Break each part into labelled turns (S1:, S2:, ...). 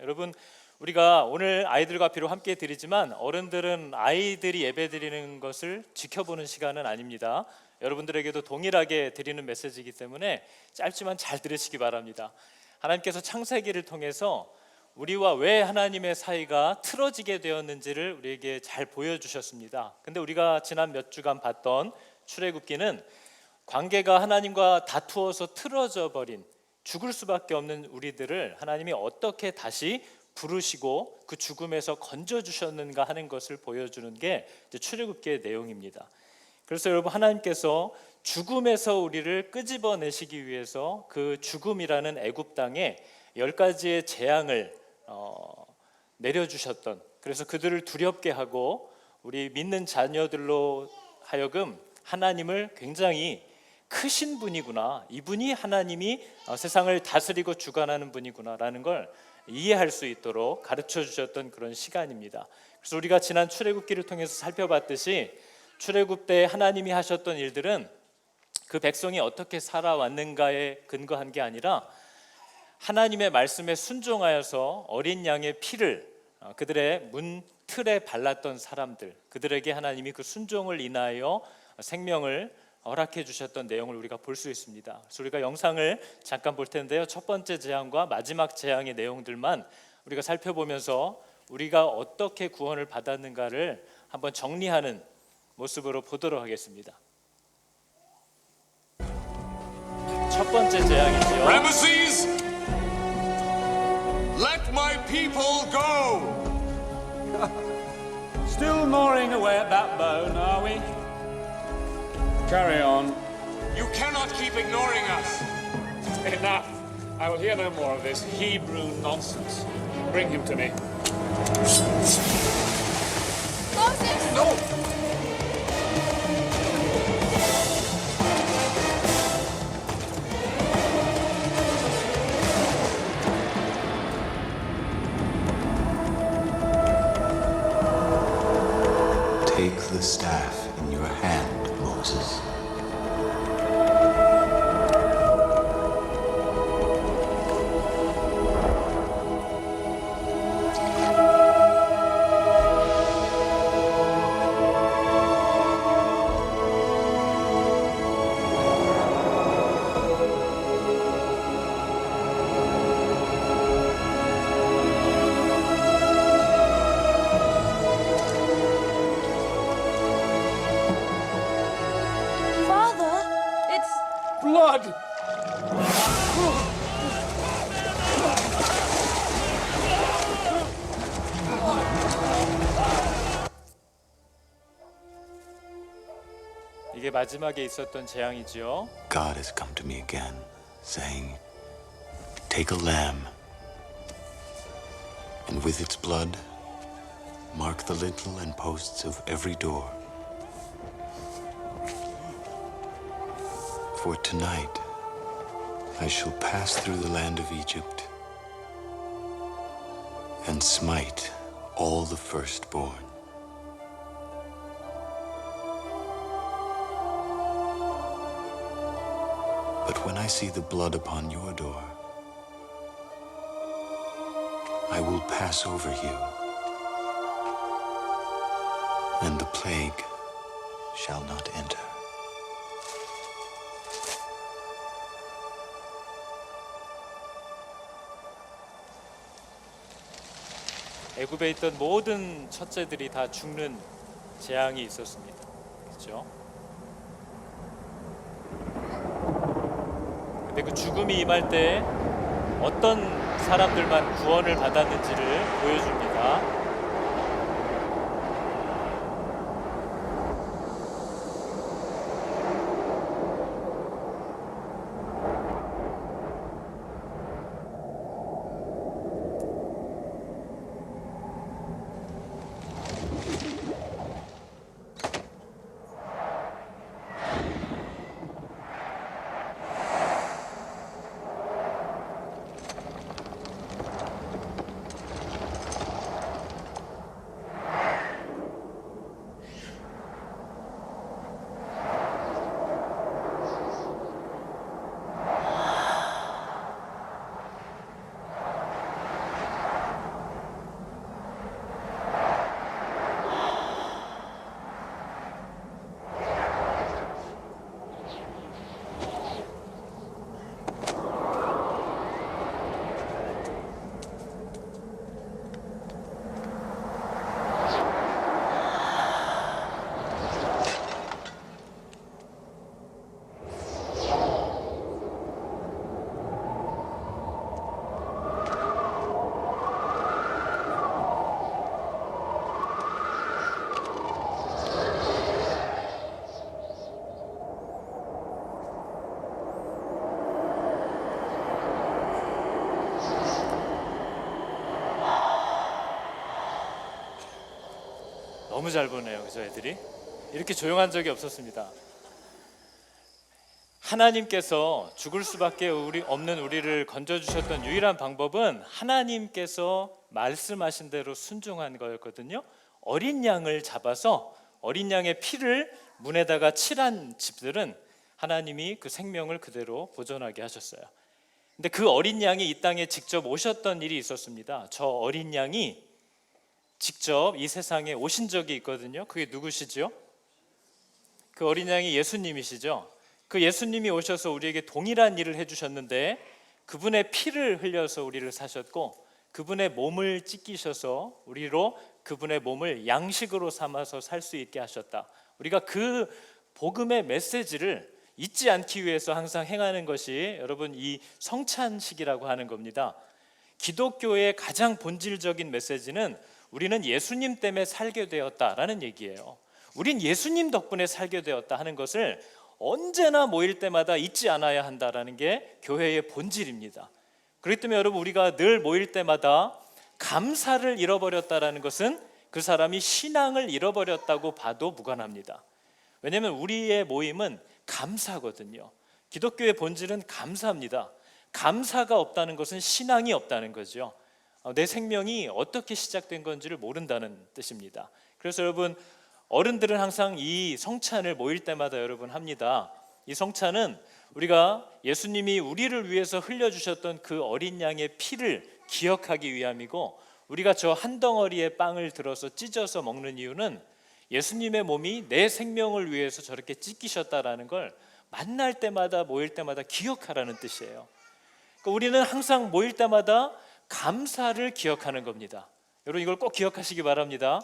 S1: 여러분, 우리가 오늘 아이들과 비록 함께 드리지만 어른들은 아이들이 예배 드리는 것을 지켜보는 시간은 아닙니다. 여러분들에게도 동일하게 드리는 메시지이기 때문에 짧지만 잘 들으시기 바랍니다. 하나님께서 창세기를 통해서 우리와 왜 하나님의 사이가 틀어지게 되었는지를 우리에게 잘 보여주셨습니다. 근데 우리가 지난 몇 주간 봤던 출애굽기는 관계가 하나님과 다투어서 틀어져 버린, 죽을 수밖에 없는 우리들을 하나님이 어떻게 다시 부르시고 그 죽음에서 건져주셨는가 하는 것을 보여주는 게 출애굽기의 내용입니다. 그래서 여러분, 하나님께서 죽음에서 우리를 끄집어내시기 위해서 그 죽음이라는 애굽 땅에 10가지의 재앙을 내려주셨던, 그래서 그들을 두렵게 하고 우리 믿는 자녀들로 하여금 하나님을 굉장히 크신 분이구나, 이분이 하나님이 세상을 다스리고 주관하는 분이구나라는 걸 이해할 수 있도록 가르쳐 주셨던 그런 시간입니다. 그래서 우리가 지난 출애굽기를 통해서 살펴봤듯이 출애굽 때 하나님이 하셨던 일들은 그 백성이 어떻게 살아왔는가에 근거한 게 아니라 하나님의 말씀에 순종하여서 어린 양의 피를 그들의 문 틀에 발랐던 사람들, 그들에게 하나님이 그 순종을 인하여 생명을 허락해 주셨던 내용을 우리가 볼 수 있습니다. 그래서 우리가 영상을 잠깐 볼 텐데요, 첫 번째 재앙과 마지막 재앙의 내용들만 우리가 살펴보면서 우리가 어떻게 구원을 받았는가를 한번 정리하는 모습으로 보도록 하겠습니다. 첫 번째 재앙이죠.
S2: Ramesses, let my people go.
S3: Still gnawing away at that bone, are we? Carry on.
S2: You cannot keep ignoring us.
S3: Enough. I will hear no more of this Hebrew nonsense. Bring him to me.
S4: Moses!
S2: No!
S5: Take the staff in your hand, Moses.
S4: Father, it's...
S3: Blood!
S1: 이게 마지막에 있었던 재앙이죠.
S5: God has come to me again, saying, take a lamb, and with its blood, mark the lintel and posts of every door. For tonight, I shall pass through the land of Egypt and smite all the firstborn. But when I see the blood upon your door, I will pass over you, and the plague shall not enter.
S1: 애굽에 있던 모든 첫째들이 다 죽는 재앙이 있었습니다. 그렇죠? 근데 그 죽음이 임할 때 어떤 사람들만 구원을 받았는지를 보여줍니다. 너무 잘 보네요, 그죠 애들이? 이렇게 조용한 적이 없었습니다. 하나님께서 죽을 수밖에 없는 우리를 건져주셨던 유일한 방법은 하나님께서 말씀하신 대로 순종한 거였거든요. 어린 양을 잡아서 어린 양의 피를 문에다가 칠한 집들은 하나님이 그 생명을 그대로 보존하게 하셨어요. 근데 그 어린 양이 이 땅에 직접 오셨던 일이 있었습니다. 저 어린 양이 직접 이 세상에 오신 적이 있거든요. 그게 누구시죠? 그 어린 양이 예수님이시죠. 그 예수님이 오셔서 우리에게 동일한 일을 해주셨는데 그분의 피를 흘려서 우리를 사셨고 그분의 몸을 찢기셔서 우리로 그분의 몸을 양식으로 삼아서 살 수 있게 하셨다. 우리가 그 복음의 메시지를 잊지 않기 위해서 항상 행하는 것이 여러분 이 성찬식이라고 하는 겁니다. 기독교의 가장 본질적인 메시지는 우리는 예수님 때문에 살게 되었다라는 얘기예요. 우린 예수님 덕분에 살게 되었다 하는 것을 언제나 모일 때마다 잊지 않아야 한다라는 게 교회의 본질입니다. 그렇기 때문에 여러분 우리가 늘 모일 때마다 감사를 잃어버렸다라는 것은 그 사람이 신앙을 잃어버렸다고 봐도 무관합니다. 왜냐하면 우리의 모임은 감사거든요. 기독교의 본질은 감사입니다. 감사가 없다는 것은 신앙이 없다는 거죠. 내 생명이 어떻게 시작된 건지를 모른다는 뜻입니다. 그래서 여러분 어른들은 항상 이 성찬을 모일 때마다 여러분 합니다. 이 성찬은 우리가 예수님이 우리를 위해서 흘려주셨던 그 어린 양의 피를 기억하기 위함이고 우리가 저 한 덩어리의 빵을 들어서 찢어서 먹는 이유는 예수님의 몸이 내 생명을 위해서 저렇게 찢기셨다라는 걸 만날 때마다 모일 때마다 기억하라는 뜻이에요. 그러니까 우리는 항상 모일 때마다 감사를 기억하는 겁니다. 여러분 이걸 꼭 기억하시기 바랍니다.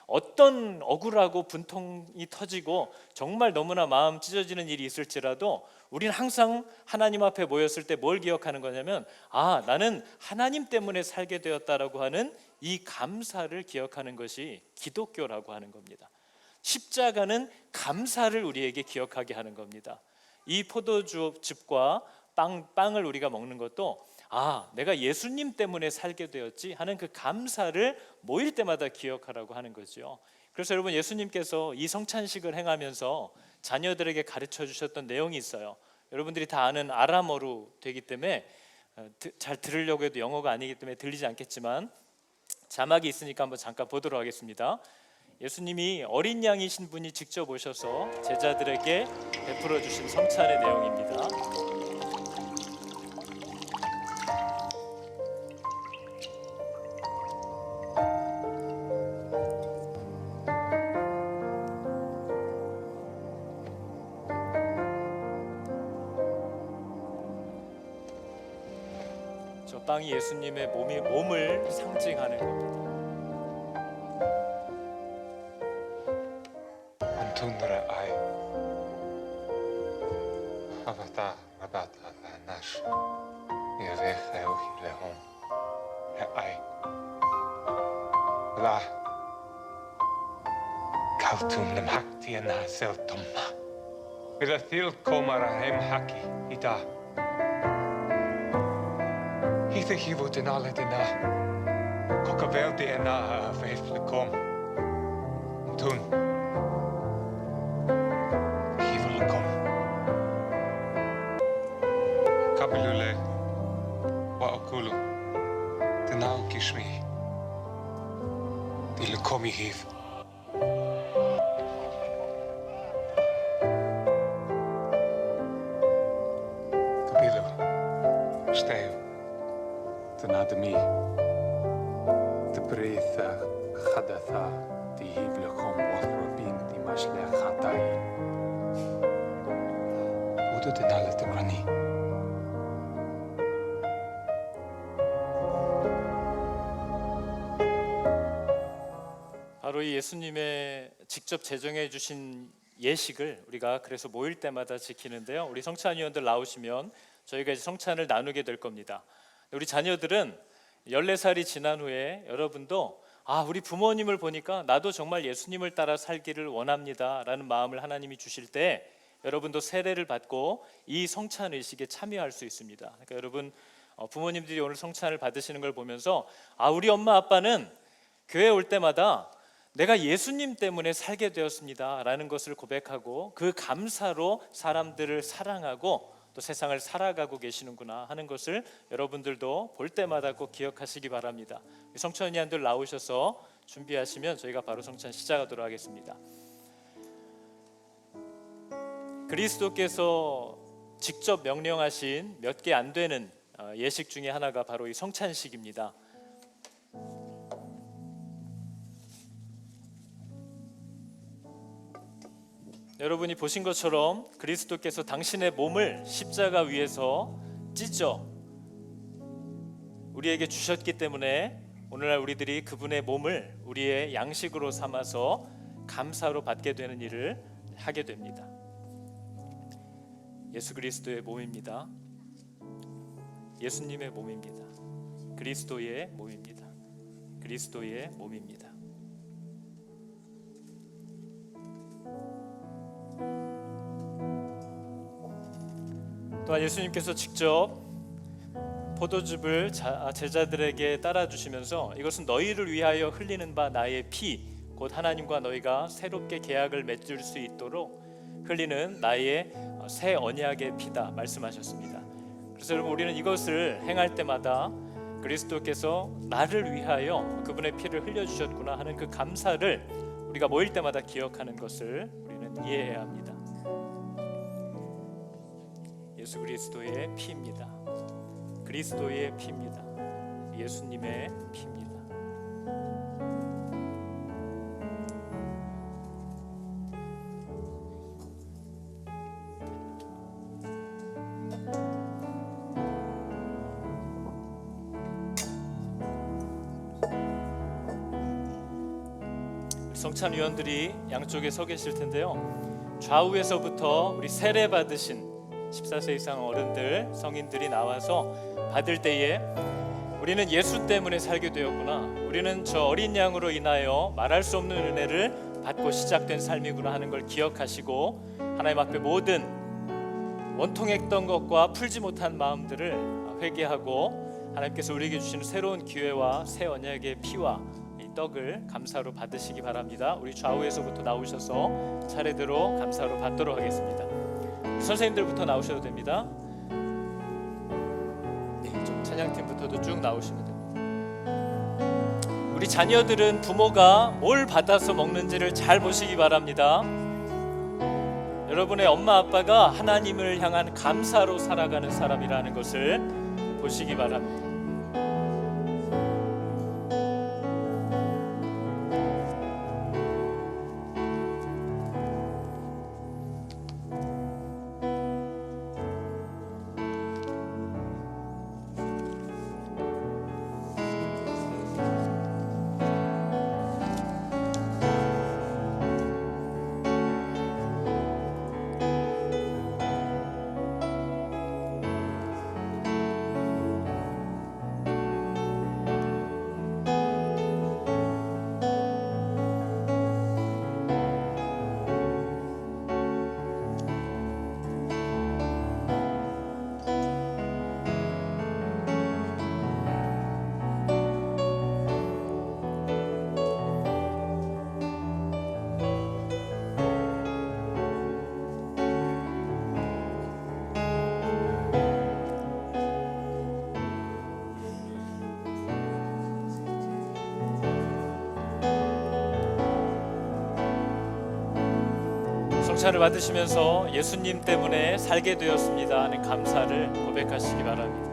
S1: 어떤 억울하고 분통이 터지고 정말 너무나 마음 찢어지는 일이 있을지라도 우리는 항상 하나님 앞에 모였을 때 뭘 기억하는 거냐면 나는 하나님 때문에 살게 되었다라고 하는 이 감사를 기억하는 것이 기독교라고 하는 겁니다. 십자가는 감사를 우리에게 기억하게 하는 겁니다. 이 포도주즙과 빵을 우리가 먹는 것도 내가 예수님 때문에 살게 되었지 하는 그 감사를 모일 때마다 기억하라고 하는 거죠. 그래서 여러분 예수님께서 이 성찬식을 행하면서 자녀들에게 가르쳐 주셨던 내용이 있어요. 여러분들이 다 아는 아람어로 되기 때문에 잘 들으려고 해도 영어가 아니기 때문에 들리지 않겠지만 자막이 있으니까 한번 잠깐 보도록 하겠습니다. 예수님이 어린 양이신 분이 직접 오셔서 제자들에게 베풀어 주신 성찬의 내용입니다. 저 빵이 예수님의 몸을 상징하는 겁니다.
S6: Antundra ai. Avata rabata nash. Yevecha ohi lehom. Ai. La. Kautum lem hakti na seltom. Vila thil komara hem haki ita. Hithe hivo denale dena. Kokavel de na veflekom. Tun. Kabilule wa okulu tenau kishmi dilekomi hiv Kabilu steu
S7: تنادمي تبريث خدثا تهيب لكم وثربين دماش لا خطاي
S6: udu denale temrani
S1: 바로 이 예수님의 직접 제정해 주신 예식을 우리가 그래서 모일 때마다 지키는데요. 우리 성찬위원들 나오시면 저희가 이제 성찬을 나누게 될 겁니다. 우리 자녀들은 14살이 지난 후에 여러분도 우리 부모님을 보니까 나도 정말 예수님을 따라 살기를 원합니다 라는 마음을 하나님이 주실 때 여러분도 세례를 받고 이 성찬 의식에 참여할 수 있습니다. 그러니까 여러분 부모님들이 오늘 성찬을 받으시는 걸 보면서 우리 엄마 아빠는 교회 올 때마다 내가 예수님 때문에 살게 되었습니다 라는 것을 고백하고 그 감사로 사람들을 사랑하고 또 세상을 살아가고 계시는구나 하는 것을 여러분들도 볼 때마다 꼭 기억하시기 바랍니다. 성천위안들 나오셔서 준비하시면 저희가 바로 성찬 시작하도록 하겠습니다. 그리스도께서 직접 명령하신 몇 개 안 되는 예식 중에 하나가 바로 이 성찬식입니다. 여러분이 보신 것처럼 그리스도께서 당신의 몸을 십자가 위에서 찢어 우리에게 주셨기 때문에 오늘날 우리들이 그분의 몸을 우리의 양식으로 삼아서 감사로 받게 되는 일을 하게 됩니다. 예수 그리스도의 몸입니다. 예수님의 몸입니다. 그리스도의 몸입니다. 그리스도의 몸입니다. 또한 예수님께서 직접 포도즙을 제자들에게 따라 주시면서 이것은 너희를 위하여 흘리는 바 나의 피, 곧 하나님과 너희가 새롭게 계약을 맺을 수 있도록 흘리는 나의 새 언약의 피다 말씀하셨습니다. 그래서 여러분, 우리는 이것을 행할 때마다 그리스도께서 나를 위하여 그분의 피를 흘려주셨구나 하는 그 감사를 우리가 모일 때마다 기억하는 것을 우리는 이해해야 합니다. 예수 그리스도의 피입니다. 그리스도의 피입니다. 예수님의 피입니다. 성찬위원들이 양쪽에 서 계실 텐데요. 좌우에서부터 우리 세례 받으신 14세 이상 어른들, 성인들이 나와서 받을 때에 우리는 예수 때문에 살게 되었구나, 우리는 저 어린 양으로 인하여 말할 수 없는 은혜를 받고 시작된 삶이구나 하는 걸 기억하시고 하나님 앞에 모든 원통했던 것과 풀지 못한 마음들을 회개하고 하나님께서 우리에게 주시는 새로운 기회와 새 언약의 피와 이 떡을 감사로 받으시기 바랍니다. 우리 좌우에서부터 나오셔서 차례대로 감사로 받도록 하겠습니다. 선생님들부터 나오셔도 됩니다. 좀 찬양팀부터도 쭉 나오시면 됩니다. 우리 자녀들은 부모가 뭘 받아서 먹는지를 잘 보시기 바랍니다. 여러분의 엄마 아빠가 하나님을 향한 감사로 살아가는 사람이라는 것을 보시기 바랍니다. 성찬을 받으시면서 예수님 때문에 살게 되었습니다 하는 감사를 고백하시기 바랍니다.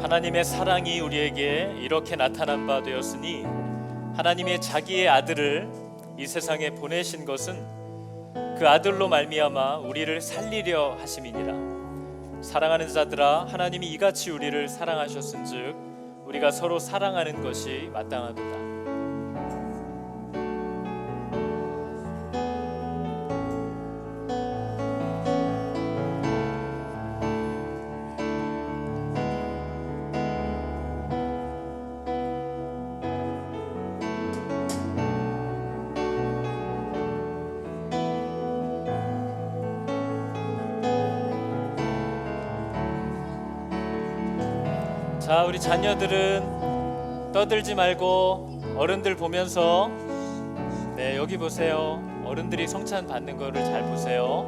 S1: 하나님의 사랑이 우리에게 이렇게 나타난 바 되었으니 하나님의 자기의 아들을 이 세상에 보내신 것은 그 아들로 말미암아 우리를 살리려 하심이니라. 사랑하는 자들아, 하나님이 이같이 우리를 사랑하셨은즉 우리가 서로 사랑하는 것이 마땅하도다. 자, 우리 자녀들은 떠들지 말고 어른들 보면서 여기 보세요. 어른들이 성찬 받는 거를 잘 보세요.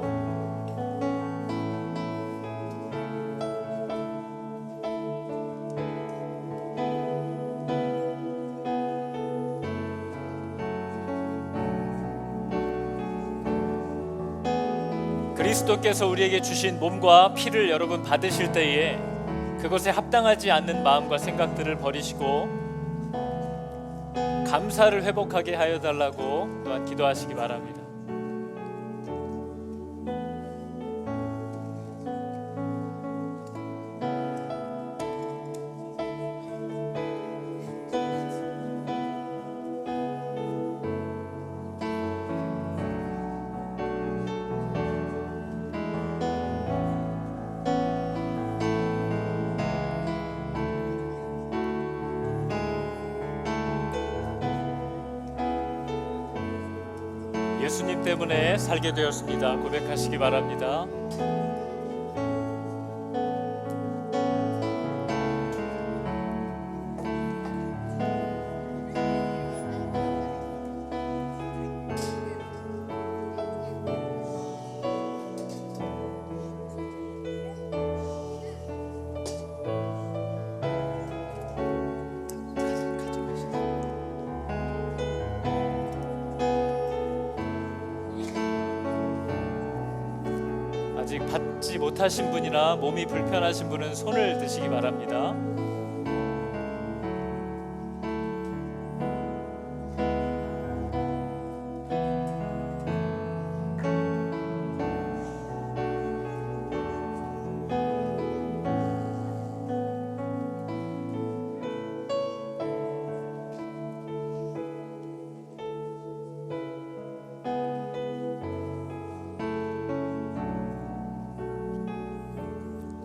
S1: 그리스도께서 우리에게 주신 몸과 피를 여러분 받으실 때에 그것에 합당하지 않는 마음과 생각들을 버리시고 감사를 회복하게 하여 달라고 또한 기도하시기 바랍니다. 예수님 때문에 살게 되었습니다. 고백하시기 바랍니다. 아직 받지 못하신 분이나 몸이 불편하신 분은 손을 드시기 바랍니다.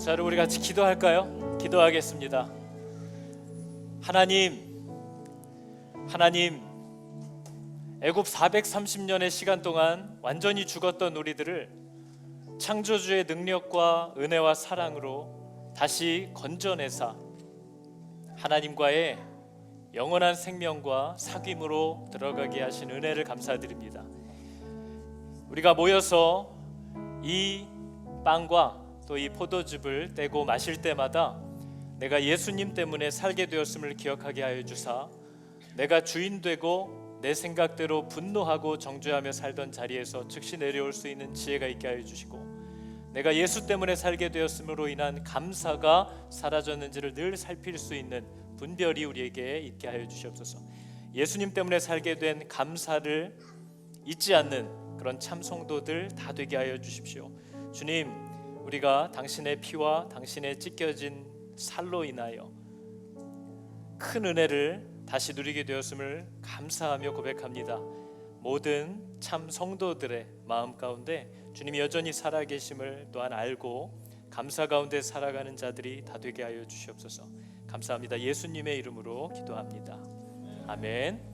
S1: 자, 여러분 우리 같이 기도할까요? 기도하겠습니다. 하나님, 애굽 430년의 시간 동안 완전히 죽었던 우리들을 창조주의 능력과 은혜와 사랑으로 다시 건져내사 하나님과의 영원한 생명과 사귐으로 들어가게 하신 은혜를 감사드립니다. 우리가 모여서 이 빵과 또 이 포도즙을 떼고 마실 때마다 내가 예수님 때문에 살게 되었음을 기억하게 하여 주사 내가 주인 되고 내 생각대로 분노하고 정죄하며 살던 자리에서 즉시 내려올 수 있는 지혜가 있게 하여 주시고 내가 예수 때문에 살게 되었음으로 인한 감사가 사라졌는지를 늘 살필 수 있는 분별이 우리에게 있게 하여 주시옵소서. 예수님 때문에 살게 된 감사를 잊지 않는 그런 참 성도들 다 되게 하여 주십시오. 주님, 우리가 당신의 피와 당신의 찢겨진 살로 인하여 큰 은혜를 다시 누리게 되었음을 감사하며 고백합니다. 모든 참 성도들의 마음 가운데 주님이 여전히 살아계심을 또한 알고 감사 가운데 살아가는 자들이 다 되게 하여 주시옵소서. 감사합니다. 예수님의 이름으로 기도합니다. 아멘.